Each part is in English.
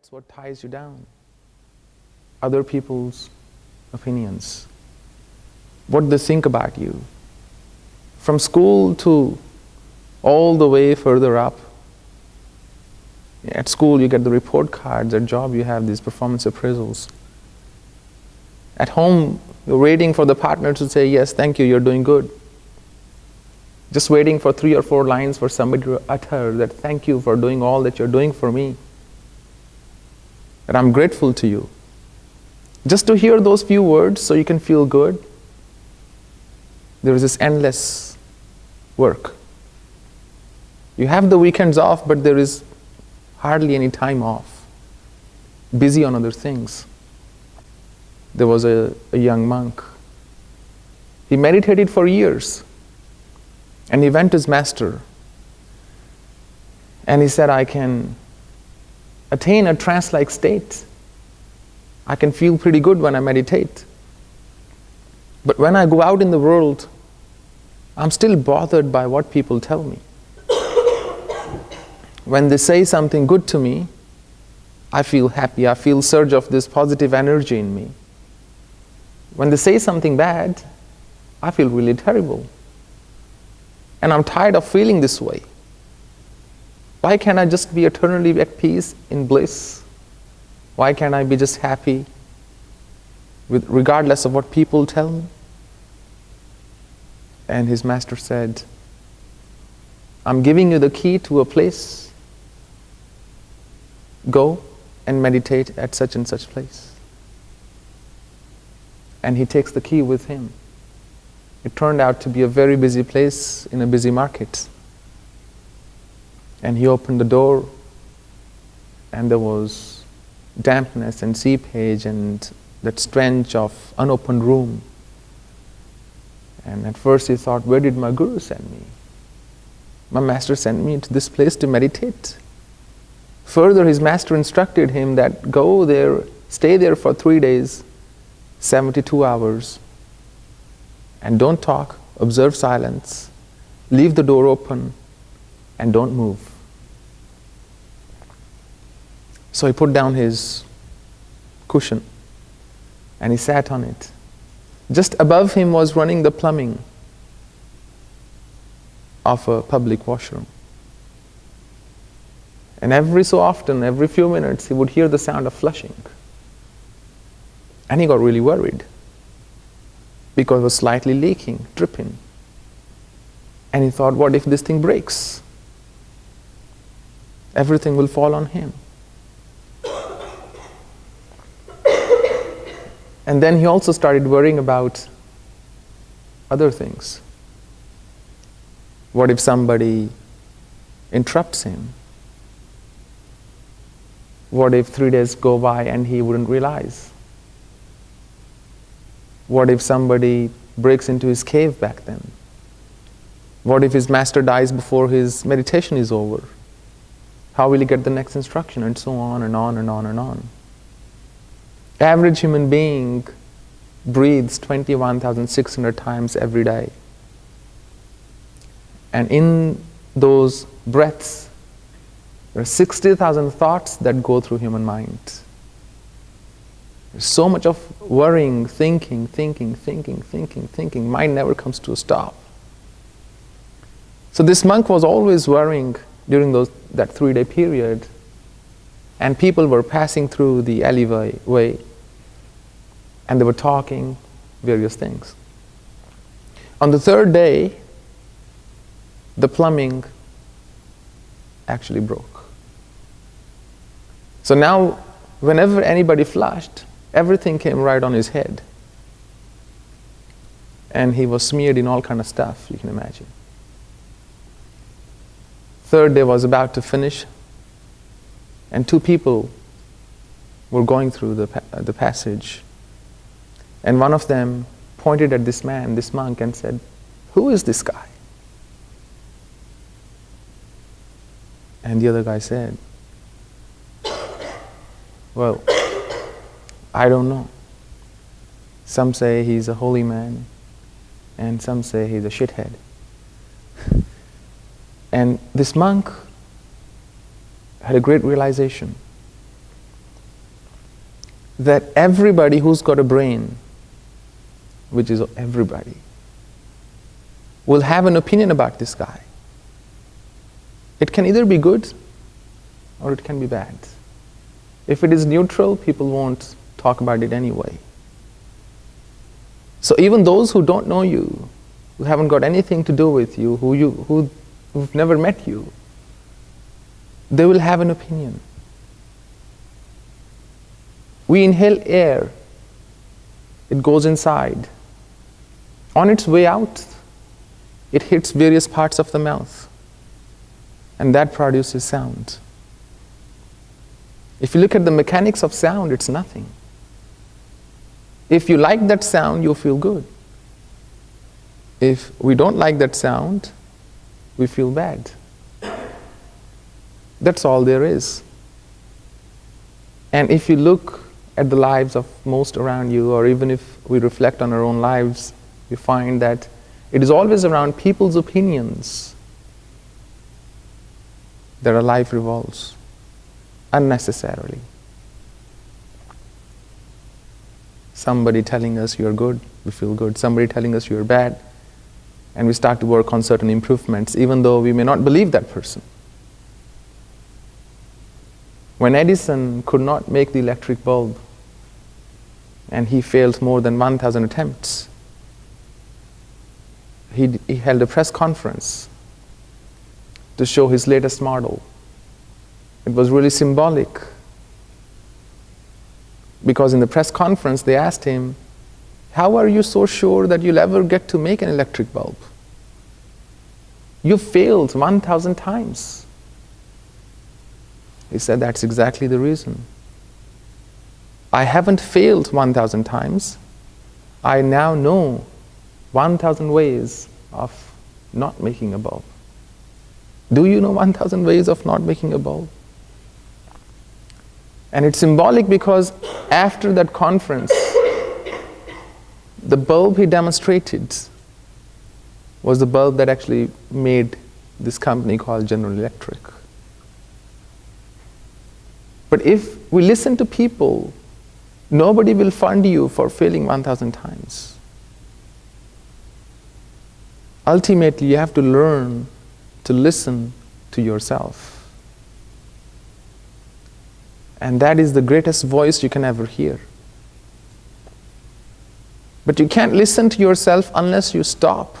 That's what ties you down. Other people's opinions. What they think about you. From school to all the way further up. At school you get the report cards, at job you have these performance appraisals. At home you're waiting for the partner to say, yes, thank you, you're doing good. Just waiting for 3 or 4 lines for somebody to utter that thank you for doing all that you're doing for me. That I'm grateful to you. Just to hear those few words so you can feel good. There is this endless work. You have the weekends off, but there is hardly any time off. Busy on other things. There was a young monk. He meditated for years. And he went to his master. And he said, I can attain a trance-like state. I can feel pretty good when I meditate. But when I go out in the world, I'm still bothered by what people tell me. When they say something good to me, I feel happy. I feel surge of this positive energy in me. When they say something bad, I feel really terrible. And I'm tired of feeling this way. Why can't I just be eternally at peace, in bliss? Why can't I be just happy, regardless of what people tell me? And his master said, I'm giving you the key to a place. Go and meditate at such and such place. And he takes the key with him. It turned out to be a very busy place in a busy market. And he opened the door, and there was dampness and seepage and that stench of unopened room. And at first he thought, where did my guru send me? My master sent me to this place to meditate. Further, his master instructed him that go there, stay there for 3 days, 72 hours, and don't talk, observe silence, leave the door open, and don't move. So he put down his cushion, and he sat on it. Just above him was running the plumbing of a public washroom. And every so often, every few minutes, he would hear the sound of flushing. And he got really worried because it was slightly leaking, dripping. And he thought, what if this thing breaks? Everything will fall on him. And then he also started worrying about other things. What if somebody interrupts him? What if 3 days go by and he wouldn't realize? What if somebody breaks into his cave back then? What if his master dies before his meditation is over? How will he get the next instruction? And so on and on and on and on. Average human being breathes 21,600 times every day. And in those breaths, there are 60,000 thoughts that go through human mind. There's so much of worrying, thinking. Mind never comes to a stop. So this monk was always worrying during that 3-day period. And people were passing through the alleyway, and they were talking various things. On the 3rd day, the plumbing actually broke. So now, whenever anybody flushed, everything came right on his head. And he was smeared in all kind of stuff, you can imagine. 3rd day was about to finish, and 2 people were going through the passage. And one of them pointed at this man, this monk, and said, who is this guy? And the other guy said, well, I don't know. Some say he's a holy man, and some say he's a shithead. And this monk had a great realization. that everybody who's got a brain, which is everybody, will have an opinion about this guy. It can either be good or it can be bad. If it is neutral, people won't talk about it anyway. So even those who don't know you, who haven't got anything to do with you, who've never met you, they will have an opinion. We inhale air, it goes inside. On its way out, it hits various parts of the mouth, and that produces sound. If you look at the mechanics of sound, it's nothing. If you like that sound, you feel good. If we don't like that sound, we feel bad. That's all there is. And if you look at the lives of most around you, or even if we reflect on our own lives, we find that it is always around people's opinions that our life revolves unnecessarily. Somebody telling us you're good, we feel good. Somebody telling us you're bad, and we start to work on certain improvements, even though we may not believe that person. When Edison could not make the electric bulb, and he failed more than 1,000 attempts, he held a press conference to show his latest model. It was really symbolic, because in the press conference they asked him, "How are you so sure that you'll ever get to make an electric bulb? You failed 1,000 times. He said, "That's exactly the reason. I haven't failed 1,000 times. I now know 1,000 ways of not making a bulb." Do you know 1,000 ways of not making a bulb? And it's symbolic because after that conference, the bulb he demonstrated was the bulb that actually made this company called General Electric. But if we listen to people, nobody will fund you for failing 1,000 times. Ultimately, you have to learn to listen to yourself. And that is the greatest voice you can ever hear. But you can't listen to yourself unless you stop.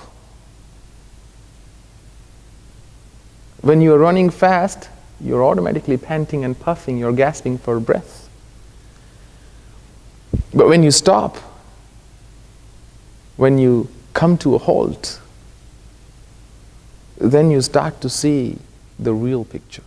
When you're running fast, you're automatically panting and puffing, you're gasping for breath. But when you stop, when you come to a halt, then you start to see the real picture.